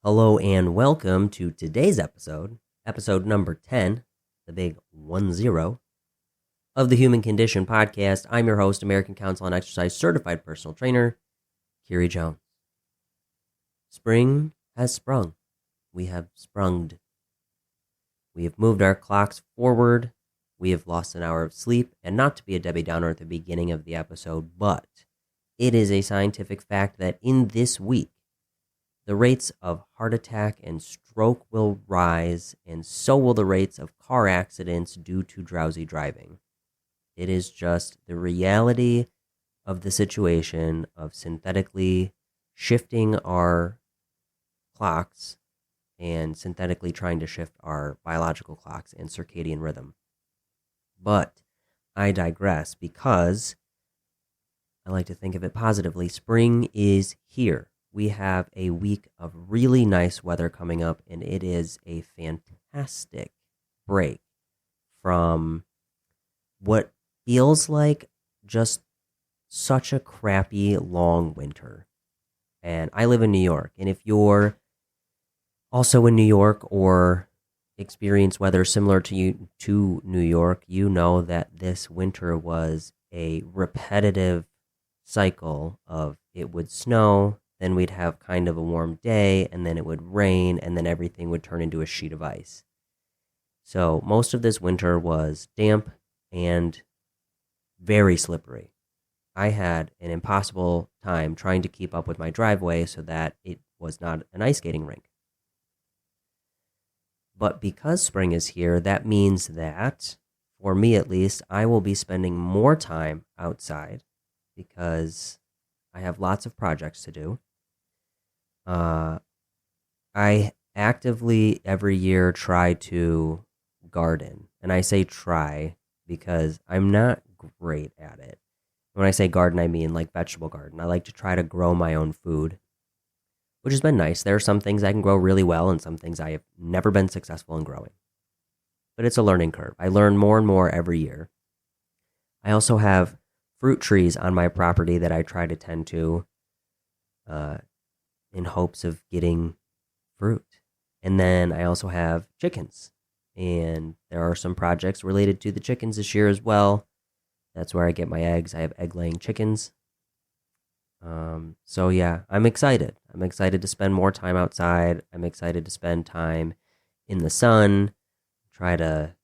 Hello and welcome to today's episode number 10, the big 10 of the Human Condition podcast. I'm your host, American Council on Exercise certified personal trainer, Kiri Jones. Spring has sprung. We have sprunged. We have moved our clocks forward. We have lost an hour of sleep, and not to be a Debbie Downer at the beginning of the episode, but it is a scientific fact that in this week, the rates of heart attack and stroke will rise, and so will the rates of car accidents due to drowsy driving. It is just the reality of the situation of synthetically shifting our clocks and synthetically trying to shift our biological clocks and circadian rhythm. But I digress because I like to think of it positively. Spring is here. We have a week of really nice weather coming up, and it is a fantastic break from what feels like just such a crappy long winter. And I live in New York, and if you're also in New York or experience weather similar to New York, you know that this winter was a repetitive cycle of it would snow, then we'd have kind of a warm day, and then it would rain, and then everything would turn into a sheet of ice. So most of this winter was damp and very slippery. I had an impossible time trying to keep up with my driveway so that it was not an ice skating rink. But because spring is here, that means that, for me at least, I will be spending more time outside because I have lots of projects to do. I actively every year try to garden, and I say try because I'm not great at it. When I say garden, I mean like vegetable garden. I like to try to grow my own food, which has been nice. There are some things I can grow really well and some things I have never been successful in growing. But it's a learning curve. I learn more and more every year. I also have fruit trees on my property that I try to tend to in hopes of getting fruit. And then I also have chickens. And there are some projects related to the chickens this year as well. That's where I get my eggs. I have egg-laying chickens. So yeah, I'm excited. I'm excited to spend more time outside. I'm excited to spend time in the sun, try to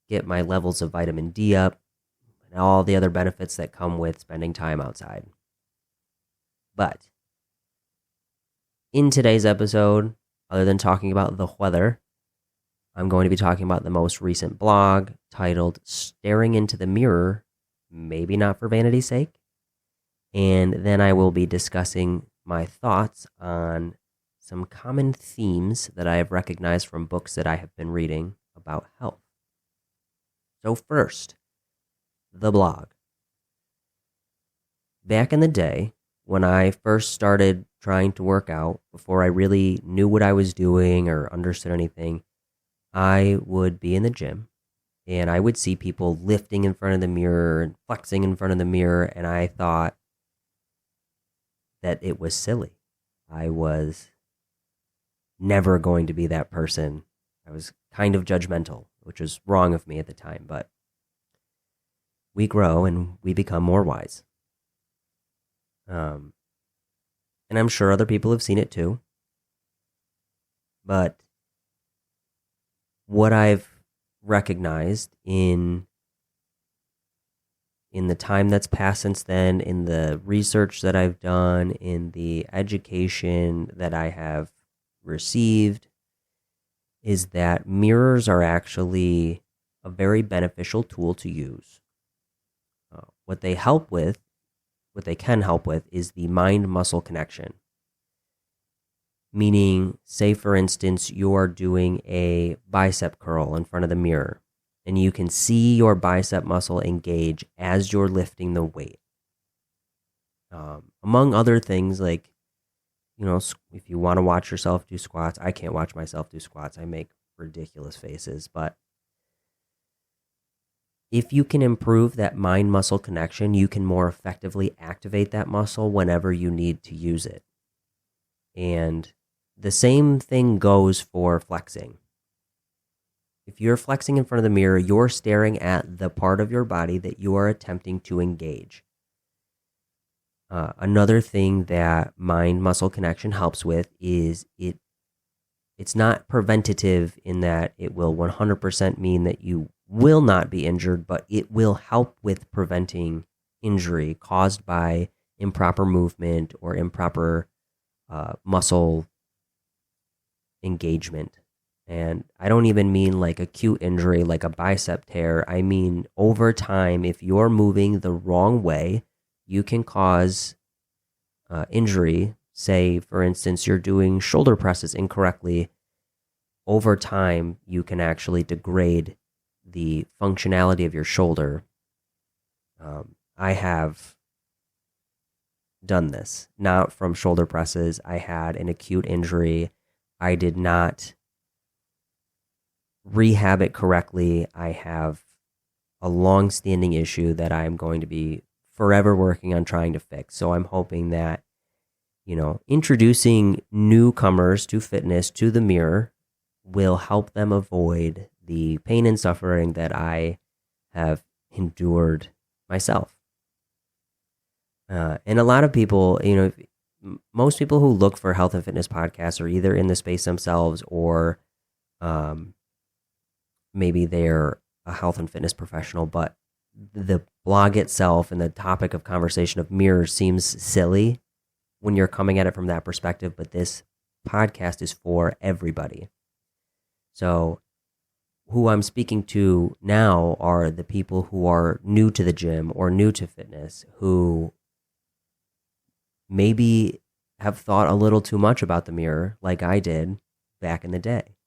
get my levels of vitamin D up, and all the other benefits that come with spending time outside. But in today's episode, other than talking about the weather, I'm going to be talking about the most recent blog titled Staring into the Mirror, Maybe Not for Vanity's Sake. And then I will be discussing my thoughts on some common themes that I have recognized from books that I have been reading about health. So first, the blog. Back in the day, when I first started trying to work out, before I really knew what I was doing or understood anything, I would be in the gym and I would see people lifting in front of the mirror and flexing in front of the mirror, and I thought that it was silly. I was never going to be that person. I was kind of judgmental, which was wrong of me at the time, but we grow and we become more wise. And I'm sure other people have seen it too. But what I've recognized in the time that's passed since then, in the research that I've done, in the education that I have received, is that mirrors are actually a very beneficial tool to use. What they can help with is the mind-muscle connection. Meaning, say for instance, you're doing a bicep curl in front of the mirror, and you can see your bicep muscle engage as you're lifting the weight. Among other things, like, if you want to watch yourself do squats, I can't watch myself do squats. I make ridiculous faces, but if you can improve that mind-muscle connection, you can more effectively activate that muscle whenever you need to use it. And the same thing goes for flexing. If you're flexing in front of the mirror, you're staring at the part of your body that you are attempting to engage. Another thing that mind-muscle connection helps with is it's not preventative in that it will 100% mean that you will not be injured, but it will help with preventing injury caused by improper movement or improper muscle engagement. And I don't even mean like acute injury like a bicep tear. I mean, over time, if you're moving the wrong way, you can cause injury. Say, for instance, you're doing shoulder presses incorrectly. Over time, you can actually degrade the functionality of your shoulder. I have done this, not from shoulder presses. I had an acute injury. I did not rehab it correctly. I have a long-standing issue that I'm going to be forever working on trying to fix. So I'm hoping that, introducing newcomers to fitness to the mirror will help them avoid the pain and suffering that I have endured myself. And a lot of people, most people who look for health and fitness podcasts are either in the space themselves or maybe they're a health and fitness professional, but the blog itself and the topic of conversation of mirrors seems silly when you're coming at it from that perspective, but this podcast is for everybody. So who I'm speaking to now are the people who are new to the gym or new to fitness, who maybe have thought a little too much about the mirror like I did back in the day.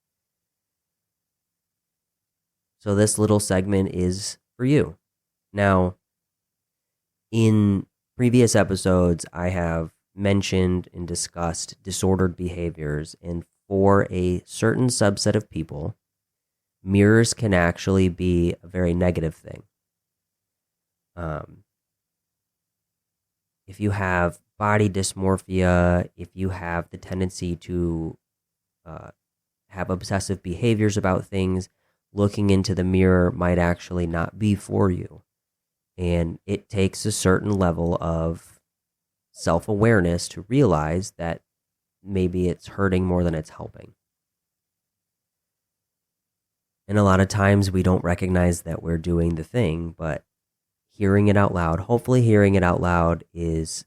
So this little segment is for you. Now, in previous episodes, I have mentioned and discussed disordered behaviors, and for a certain subset of people, mirrors can actually be a very negative thing. If you have body dysmorphia, if you have the tendency to have obsessive behaviors about things, looking into the mirror might actually not be for you. And it takes a certain level of self-awareness to realize that maybe it's hurting more than it's helping. And a lot of times we don't recognize that we're doing the thing, but hearing it out loud, hopefully hearing it out loud is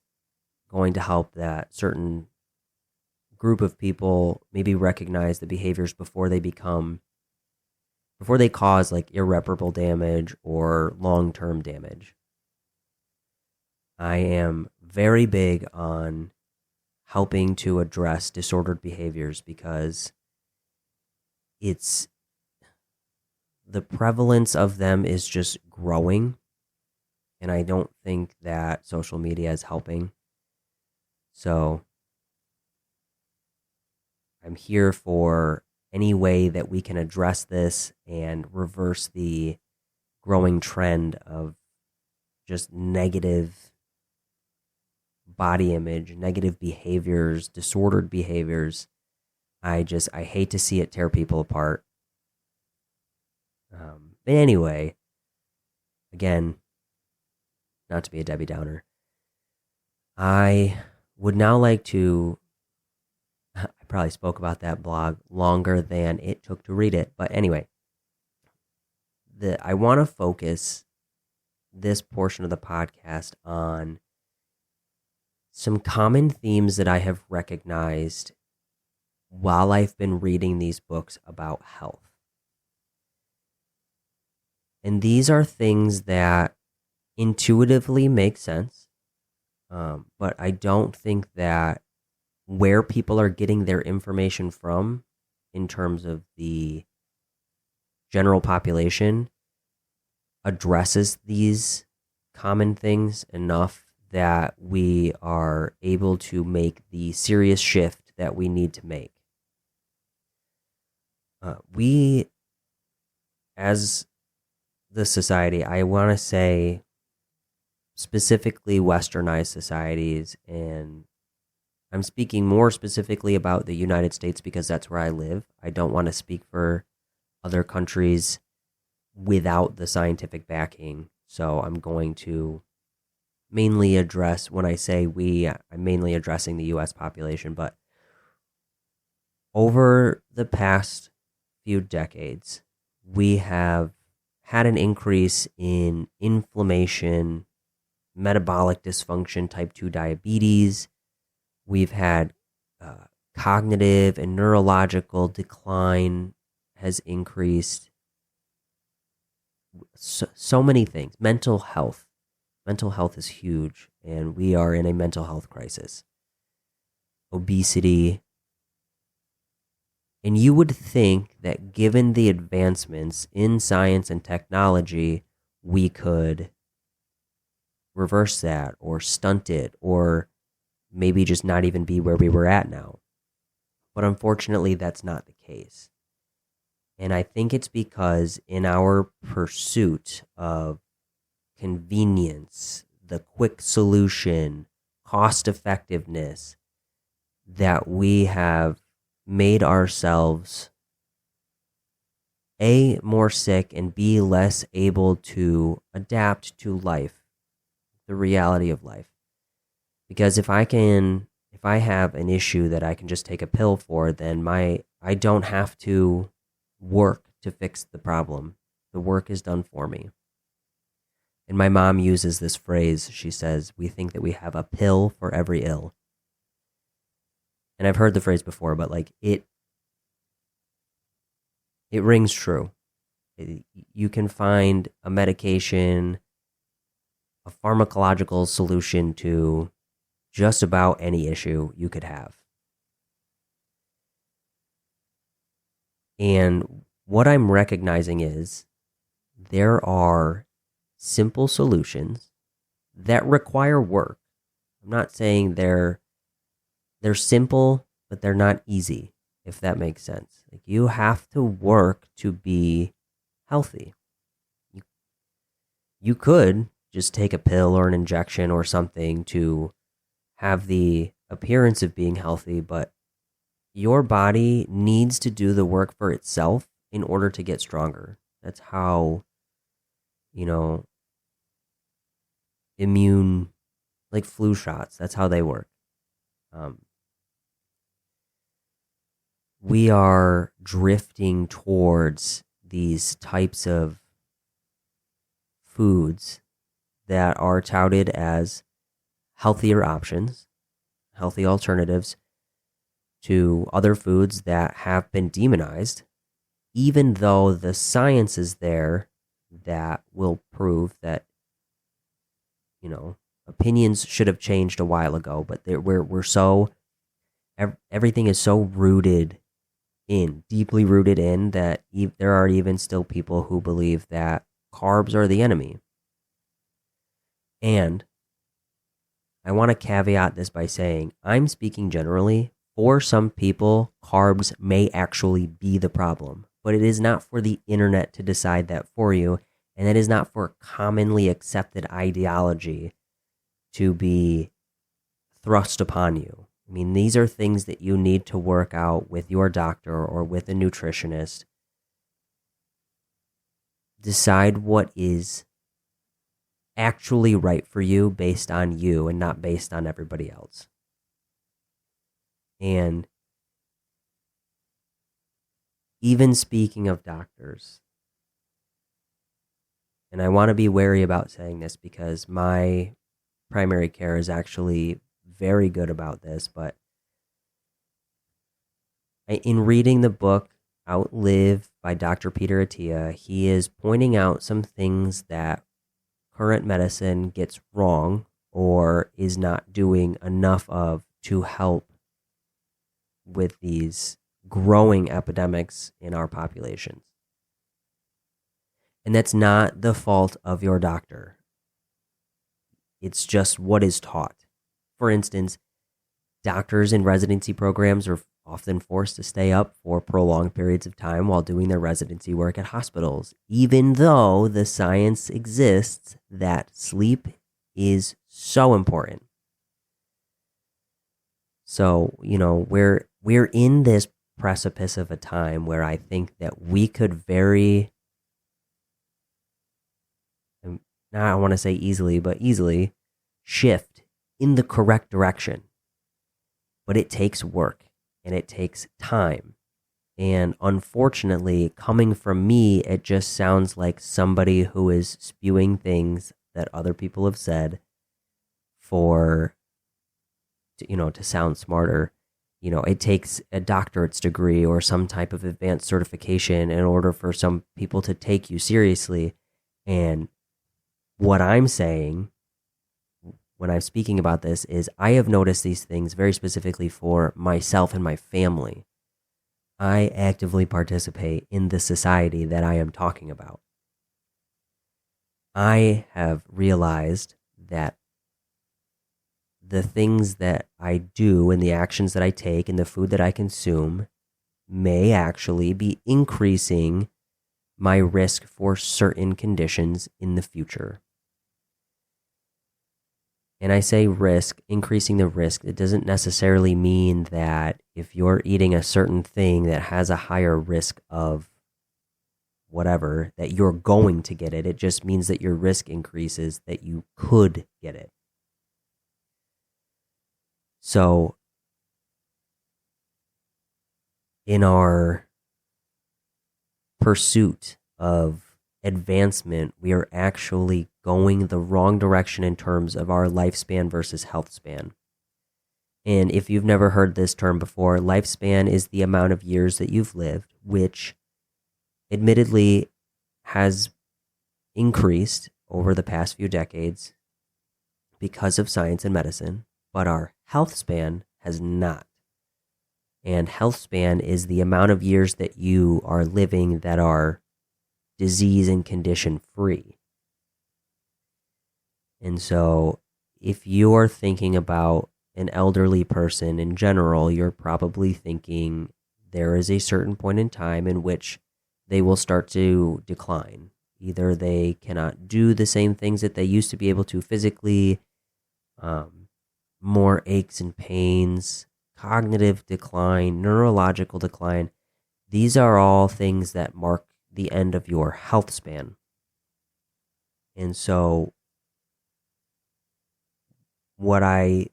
going to help that certain group of people maybe recognize the behaviors before they cause like irreparable damage or long-term damage. I am very big on helping to address disordered behaviors because the prevalence of them is just growing, and I don't think that social media is helping. So I'm here for any way that we can address this and reverse the growing trend of just negative body image, negative behaviors, disordered behaviors. I hate to see it tear people apart. But anyway, again, not to be a Debbie Downer, I would now like to, I probably spoke about that blog longer than it took to read it, but anyway, I want to focus this portion of the podcast on some common themes that I have recognized while I've been reading these books about health. And these are things that intuitively make sense, but I don't think that where people are getting their information from in terms of the general population addresses these common things enough that we are able to make the serious shift that we need to make. We, as the society, I want to say specifically westernized societies, and I'm speaking more specifically about the United States because that's where I live. I don't want to speak for other countries without the scientific backing. So I'm going to mainly address, when I say we, I'm mainly addressing the US population. But over the past few decades, we have had an increase in inflammation, metabolic dysfunction, type 2 diabetes. We've had cognitive and neurological decline has increased. So many things. Mental health. Mental health is huge, and we are in a mental health crisis. Obesity. And you would think that given the advancements in science and technology, we could reverse that or stunt it or maybe just not even be where we were at now. But unfortunately, that's not the case. And I think it's because in our pursuit of convenience, the quick solution, cost effectiveness, that we have made ourselves A, more sick, and B, less able to adapt to life, the reality of life. Because if I have an issue that I can just take a pill for, then I don't have to work to fix the problem. The work is done for me. And my mom uses this phrase. She says, we think that we have a pill for every ill. And I've heard the phrase before, but like it rings true. You can find a medication, a pharmacological solution to just about any issue you could have. And what I'm recognizing is there are simple solutions that require work. I'm not saying they're simple, but they're not easy, if that makes sense. Like, you have to work to be healthy. You could just take a pill or an injection or something to have the appearance of being healthy, but your body needs to do the work for itself in order to get stronger. That's how, immune, like flu shots, that's how they work. We are drifting towards these types of foods that are touted as healthier options, healthy alternatives to other foods that have been demonized, even though the science is there that will prove that, opinions should have changed a while ago, but we're so, everything is so deeply rooted in that there are even still people who believe that carbs are the enemy. And I want to caveat this by saying I'm speaking generally. For some people, carbs may actually be the problem, but it is not for the internet to decide that for you, and it is not for commonly accepted ideology to be thrust upon you. I mean, these are things that you need to work out with your doctor or with a nutritionist. Decide what is actually right for you based on you and not based on everybody else. And even speaking of doctors, and I want to be wary about saying this because my primary care is actually very good about this, but in reading the book Outlive by Dr. Peter Attia, he is pointing out some things that current medicine gets wrong or is not doing enough of to help with these growing epidemics in our populations. And that's not the fault of your doctor. It's just what is taught. For instance, doctors in residency programs are often forced to stay up for prolonged periods of time while doing their residency work at hospitals, even though the science exists that sleep is so important. So, we're in this precipice of a time where I think that we could now I want to say easily, but easily shift in the correct direction. But it takes work and it takes time. And unfortunately, coming from me, it just sounds like somebody who is spewing things that other people have said to sound smarter. It takes a doctorate's degree or some type of advanced certification in order for some people to take you seriously. And what I'm saying when I'm speaking about this is I have noticed these things very specifically for myself and my family. I actively participate in the society that I am talking about. I have realized that the things that I do and the actions that I take and the food that I consume may actually be increasing my risk for certain conditions in the future. And I say risk, increasing the risk, it doesn't necessarily mean that if you're eating a certain thing that has a higher risk of whatever, that you're going to get it. It just means that your risk increases, that you could get it. So, in our pursuit of advancement, we are actually going the wrong direction in terms of our lifespan versus health span. And if you've never heard this term before, lifespan is the amount of years that you've lived, which admittedly has increased over the past few decades because of science and medicine, but our health span has not. And health span is the amount of years that you are living that are disease and condition free. And so if you are thinking about an elderly person in general, you're probably thinking there is a certain point in time in which they will start to decline. Either they cannot do the same things that they used to be able to physically, more aches and pains, cognitive decline, neurological decline. These are all things that mark the end of your health span. And so what I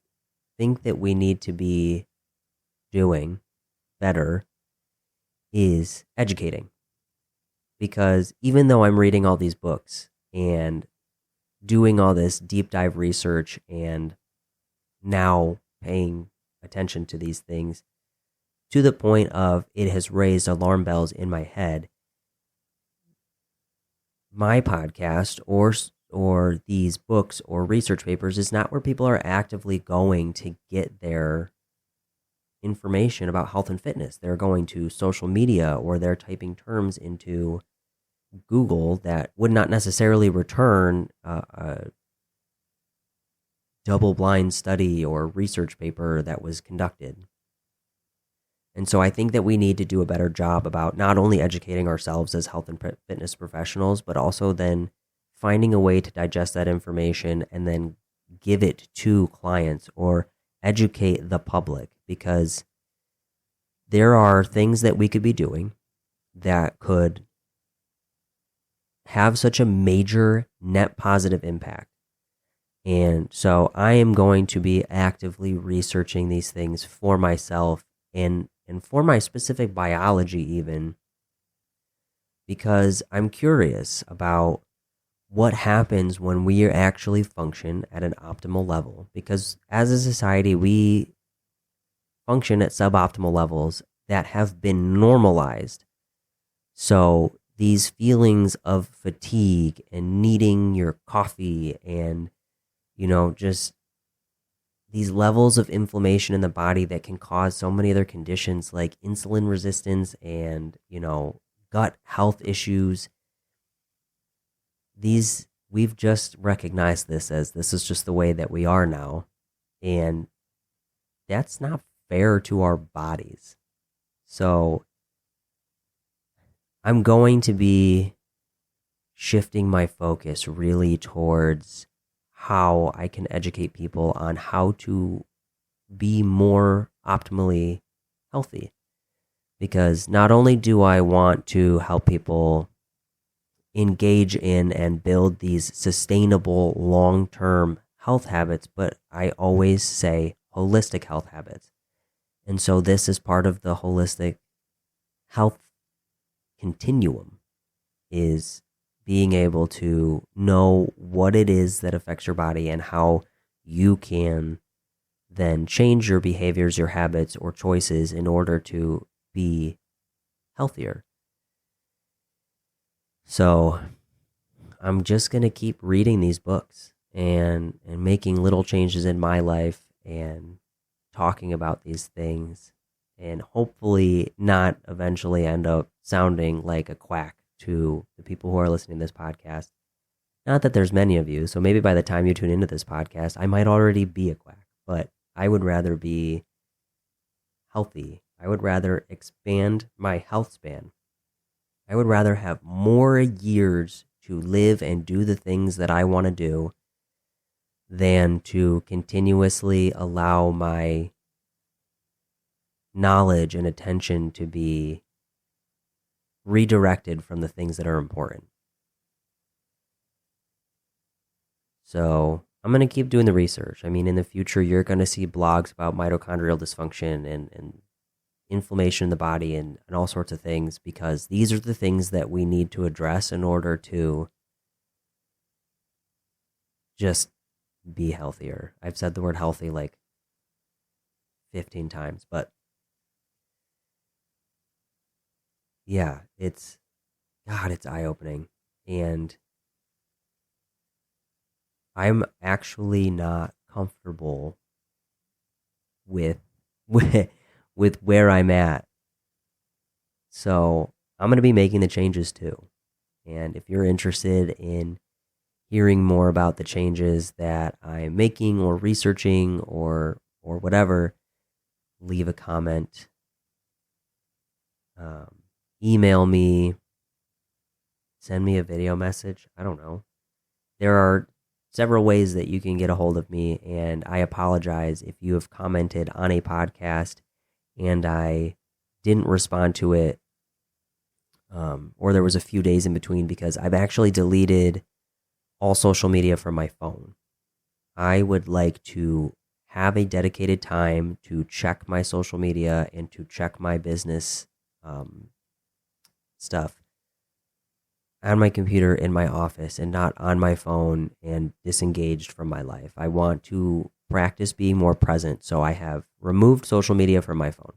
think that we need to be doing better is educating. Because even though I'm reading all these books and doing all this deep dive research and now paying attention to these things to the point of it has raised alarm bells in my head, my podcast or these books or research papers is not where people are actively going to get their information about health and fitness. They're going to social media or they're typing terms into Google that would not necessarily return a double-blind study or research paper that was conducted. And so I think that we need to do a better job about not only educating ourselves as health and fitness professionals, but also then finding a way to digest that information and then give it to clients or educate the public, because there are things that we could be doing that could have such a major net positive impact. And so I am going to be actively researching these things for myself and for my specific biology even, because I'm curious about what happens when we actually function at an optimal level. Because as a society, we function at suboptimal levels that have been normalized. So these feelings of fatigue and needing your coffee and, just these levels of inflammation in the body that can cause so many other conditions like insulin resistance and, gut health issues. We've just recognized this is just the way that we are now. And that's not fair to our bodies. So I'm going to be shifting my focus really towards how I can educate people on how to be more optimally healthy. Because not only do I want to help people engage in and build these sustainable long-term health habits, but I always say holistic health habits. And so this is part of the holistic health continuum, is being able to know what it is that affects your body and how you can then change your behaviors, your habits, or choices in order to be healthier. So I'm just going to keep reading these books and making little changes in my life and talking about these things, and hopefully not eventually end up sounding like a quack to the people who are listening to this podcast. Not that there's many of you, so maybe by the time you tune into this podcast, I might already be a quack, but I would rather be healthy. I would rather expand my health span. I would rather have more years to live and do the things that I want to do than to continuously allow my knowledge and attention to be redirected from the things that are important. So I'm going to keep doing the research. I mean, in the future, you're going to see blogs about mitochondrial dysfunction and inflammation in the body and all sorts of things, because these are the things that we need to address in order to just be healthier. I've said the word healthy like 15 times, but yeah, it's eye-opening. And I'm actually not comfortable with where I'm at. So I'm going to be making the changes too. And if you're interested in hearing more about the changes that I'm making or researching or whatever, leave a comment, email me, send me a video message. I don't know. There are several ways that you can get a hold of me, and I apologize if you have commented on a podcast and I didn't respond to it, or there was a few days in between, because I've actually deleted all social media from my phone. I would like to have a dedicated time to check my social media and to check my business stuff on my computer in my office and not on my phone and disengaged from my life. I want to practice being more present, so I have removed social media from my phone.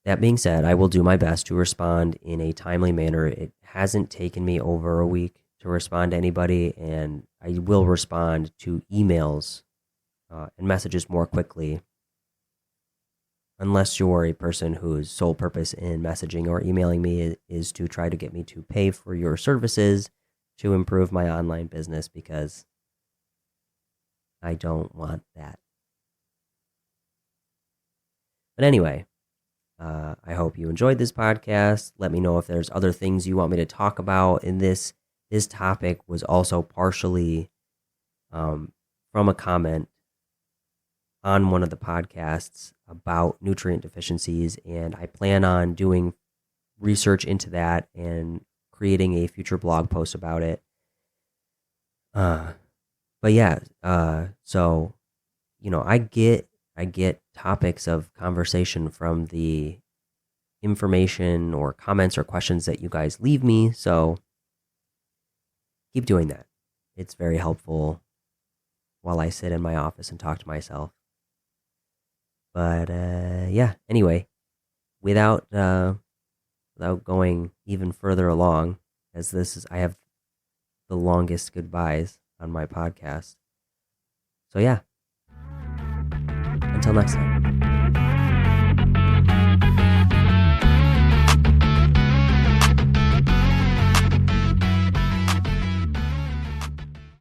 That being said, I will do my best to respond in a timely manner. It hasn't taken me over a week to respond to anybody, and I will respond to emails and messages more quickly, unless you're a person whose sole purpose in messaging or emailing me is to try to get me to pay for your services to improve my online business, because I don't want that. But anyway, I hope you enjoyed this podcast. Let me know if there's other things you want me to talk about. In this topic was also partially from a comment on one of the podcasts about nutrient deficiencies, and I plan on doing research into that and creating a future blog post about it. But yeah, so I get topics of conversation from the information or comments or questions that you guys leave me. So keep doing that. It's very helpful while I sit in my office and talk to myself. But yeah, anyway, without going even further along, as I have the longest goodbyes on my podcast. So yeah, until next time.